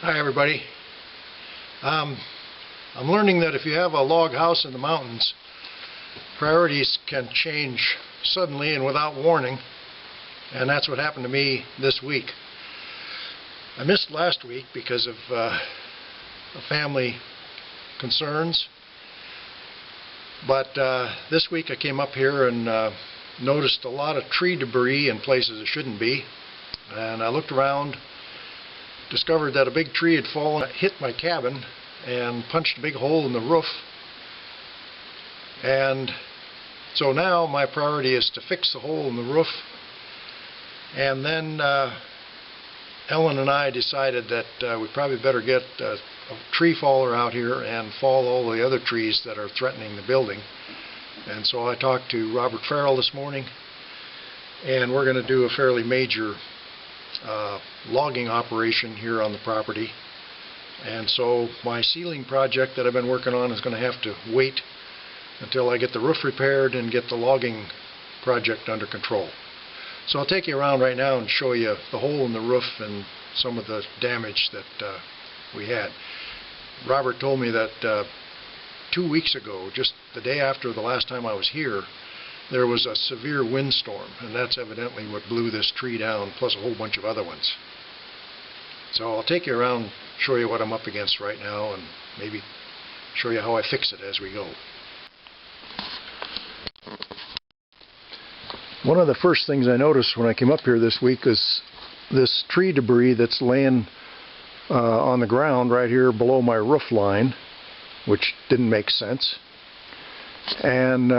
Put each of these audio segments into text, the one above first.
Hi everybody. I'm learning that if you have a log house in the mountains, priorities can change suddenly and without warning, and that's what happened to me this week. I missed last week because of family concerns, but this week I came up here and noticed a lot of tree debris in places it shouldn't be, and I looked around, discovered that a big tree had fallen, hit my cabin and punched a big hole in the roof. And so now my priority is to fix the hole in the roof. And then Ellen and I decided that we probably better get a tree faller out here and fall all the other trees that are threatening the building. And so I talked to Robert Farrell this morning, and we're going to do a fairly major logging operation here on the property. And so my ceiling project that I've been working on is going to have to wait until I get the roof repaired and get the logging project under control. So I'll take you around right now and show you the hole in the roof and some of the damage that we had. Robert told me that 2 weeks ago, just the day after the last time I was here, there was a severe windstorm, and that's evidently what blew this tree down, plus a whole bunch of other ones. So I'll take you around, show you what I'm up against right now, and maybe show you how I fix it as we go. One of the first things I noticed when I came up here this week is this tree debris that's laying on the ground right here below my roof line, which didn't make sense. And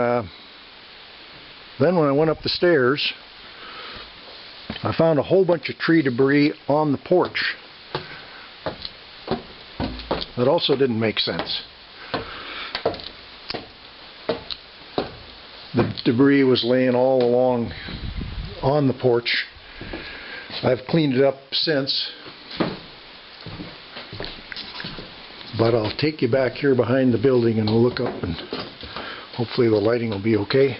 then when I went up the stairs, I found a whole bunch of tree debris on the porch. That also didn't make sense. The debris was laying all along on the porch. I've cleaned it up since, but I'll take you back here behind the building and we'll look up, and hopefully the lighting will be okay.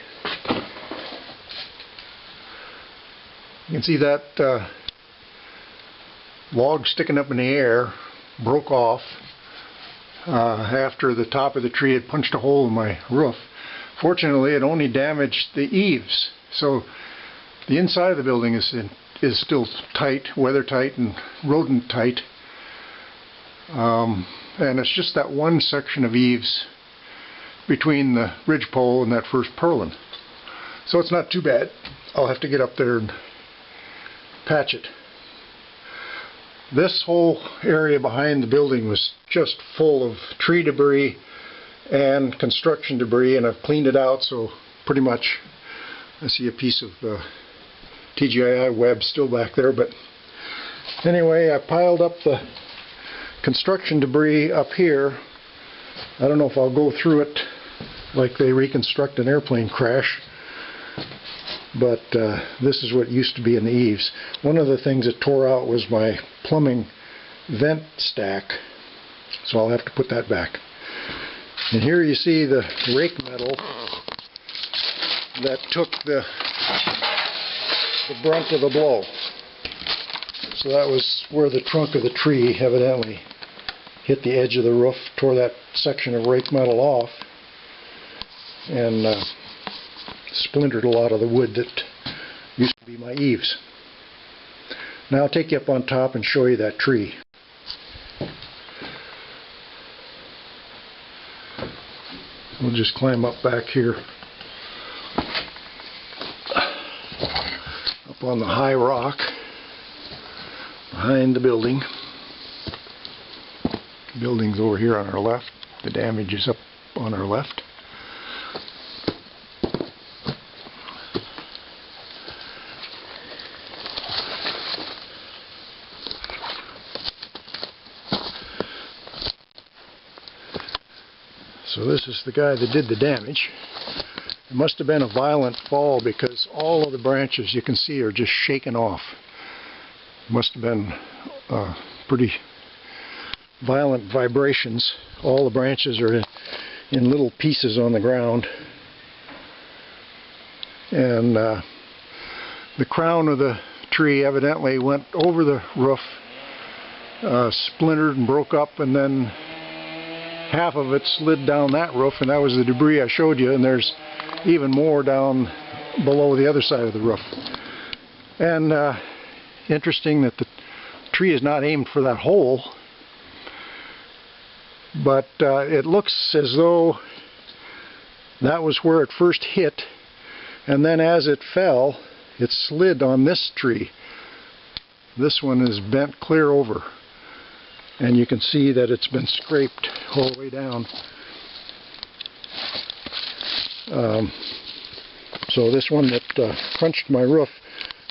You can see that log sticking up in the air broke off after the top of the tree had punched a hole in my roof. Fortunately, it only damaged the eaves, so the inside of the building is still tight, weather tight and rodent tight, and it's just that one section of eaves between the ridgepole and that first purlin. So it's not too bad. I'll have to get up there and patch it. This whole area behind the building was just full of tree debris and construction debris, and I've cleaned it out, so pretty much I see a piece of TGI web still back there. But anyway, I piled up the construction debris up here. I don't know if I'll go through it like they reconstruct an airplane crash, but this is what used to be in the eaves. One of the things that tore out was my plumbing vent stack, so I'll have to put that back. And here you see the rake metal that took the brunt of the blow. So that was where the trunk of the tree evidently hit the edge of the roof, tore that section of rake metal off, and splintered a lot of the wood that used to be my eaves. Now I'll take you up on top and show you that tree. We'll just climb up back here, up on the high rock behind the building. The building's over here on our left. The damage is up on our left. So this is the guy that did the damage. It must have been a violent fall because all of the branches you can see are just shaken off. It must have been pretty violent vibrations. All the branches are in little pieces on the ground. And the crown of the tree evidently went over the roof splintered and broke up, and then half of it slid down that roof, and that was the debris I showed you, and there's even more down below the other side of the roof. And interesting that the tree is not aimed for that hole, but it looks as though that was where it first hit, and then as it fell, it slid on this tree. This one is bent clear over, and you can see that it's been scraped all the way down. So this one that crunched my roof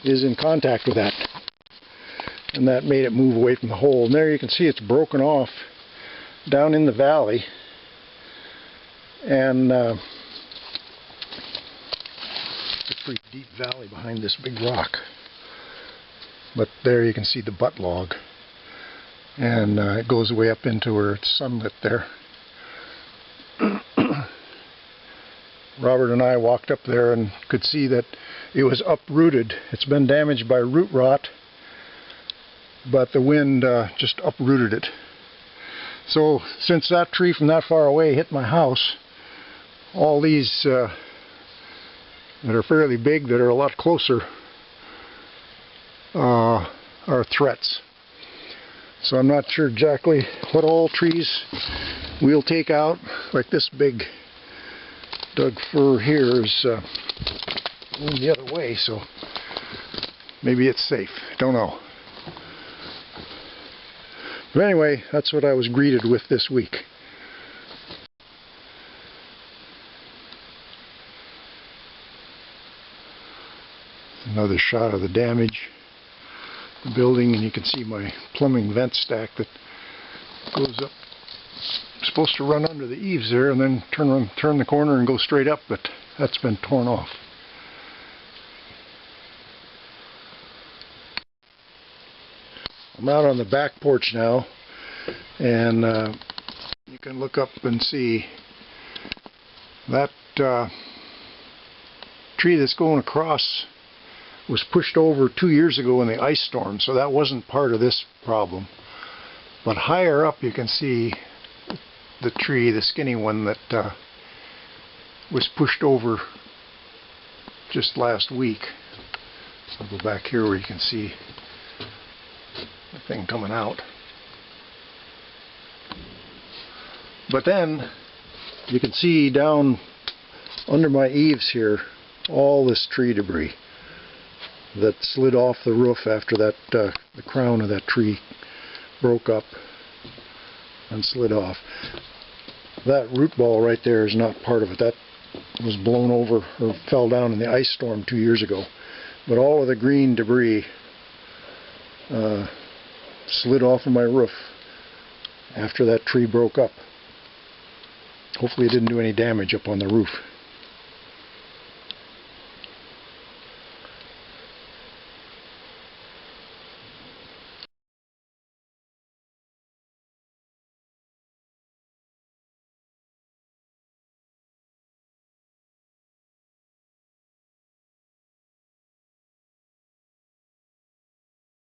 is in contact with that, and that made it move away from the hole. And there you can see it's broken off down in the valley, and it's a pretty deep valley behind this big rock. But there you can see the butt log, and it goes way up into where it's sunlit there. Robert and I walked up there and could see that it was uprooted. It's been damaged by root rot, but the wind just uprooted it. So since that tree from that far away hit my house, all these that are fairly big, that are a lot closer, are threats. So I'm not sure exactly what all trees we'll take out. Like this big Doug fir here is going the other way, so maybe it's safe. Don't know. But anyway, that's what I was greeted with this week. Another shot of the damage, the building, and you can see my plumbing vent stack that goes up. It's supposed to run under the eaves there and then turn the corner and go straight up, but that's been torn off. I'm out on the back porch now, and you can look up and see that tree that's going across was pushed over 2 years ago in the ice storm, so that wasn't part of this problem. But higher up you can see the tree, the skinny one that was pushed over just last week. I'll go back here where you can see the thing coming out. But then you can see down under my eaves here all this tree debris that slid off the roof after that the crown of that tree broke up and slid off. That root ball right there is not part of it. That was blown over or fell down in the ice storm 2 years ago. But all of the green debris slid off of my roof after that tree broke up. Hopefully it didn't do any damage up on the roof.